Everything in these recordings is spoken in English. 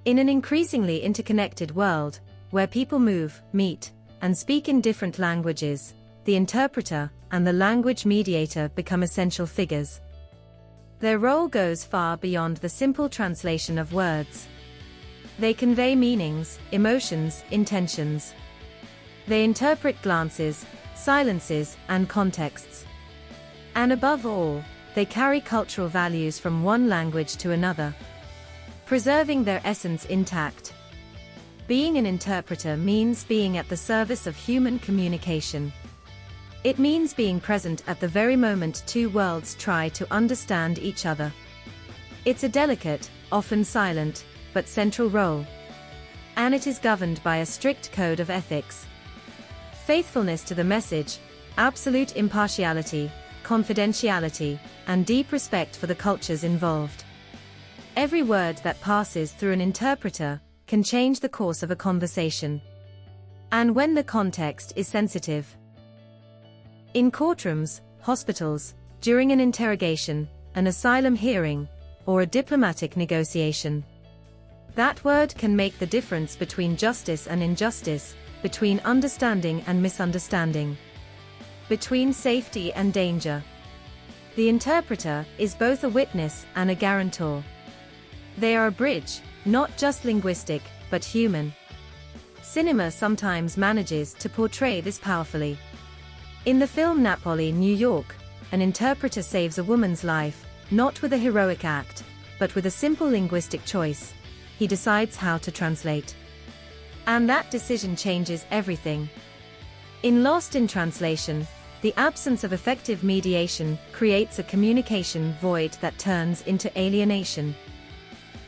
In an increasingly interconnected world, where people move, meet, and speak in different languages, the interpreter and the language mediator become essential figures. Their role goes far beyond the simple translation of words. They convey meanings, emotions, intentions. They interpret glances, silences, and contexts. And above all, they carry cultural values from one language to another, preserving their essence intact. Being an interpreter means being at the service of human communication. It means being present at the very moment two worlds try to understand each other. It's a delicate, often silent, but central role. And it is governed by a strict code of ethics. Faithfulness to the message, absolute impartiality, confidentiality, and deep respect for the cultures involved. Every word that passes through an interpreter can change the course of a conversation. And when the context is sensitive. In courtrooms, hospitals, during an interrogation, an asylum hearing, or a diplomatic negotiation. That word can make the difference between justice and injustice, between understanding and misunderstanding, between safety and danger. The interpreter is both a witness and a guarantor. They are a bridge, not just linguistic, but human. Cinema sometimes manages to portray this powerfully. In the film Napoli, New York, an interpreter saves a woman's life, not with a heroic act, but with a simple linguistic choice. He decides how to translate. And that decision changes everything. In Lost in Translation, the absence of effective mediation creates a communication void that turns into alienation.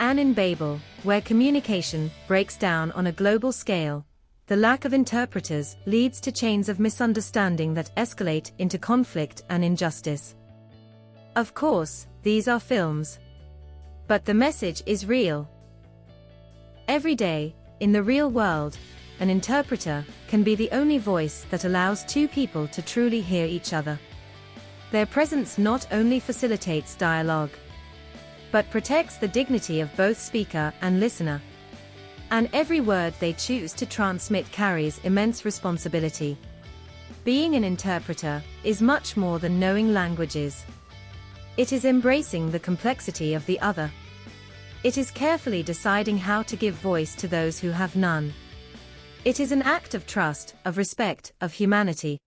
And in Babel, where communication breaks down on a global scale, the lack of interpreters leads to chains of misunderstanding that escalate into conflict and injustice. Of course, these are films. But the message is real. Every day, in the real world, an interpreter can be the only voice that allows two people to truly hear each other. Their presence not only facilitates dialogue, but protects the dignity of both speaker and listener. And every word they choose to transmit carries immense responsibility. Being an interpreter is much more than knowing languages. It is embracing the complexity of the other. It is carefully deciding how to give voice to those who have none. It is an act of trust, of respect, of humanity.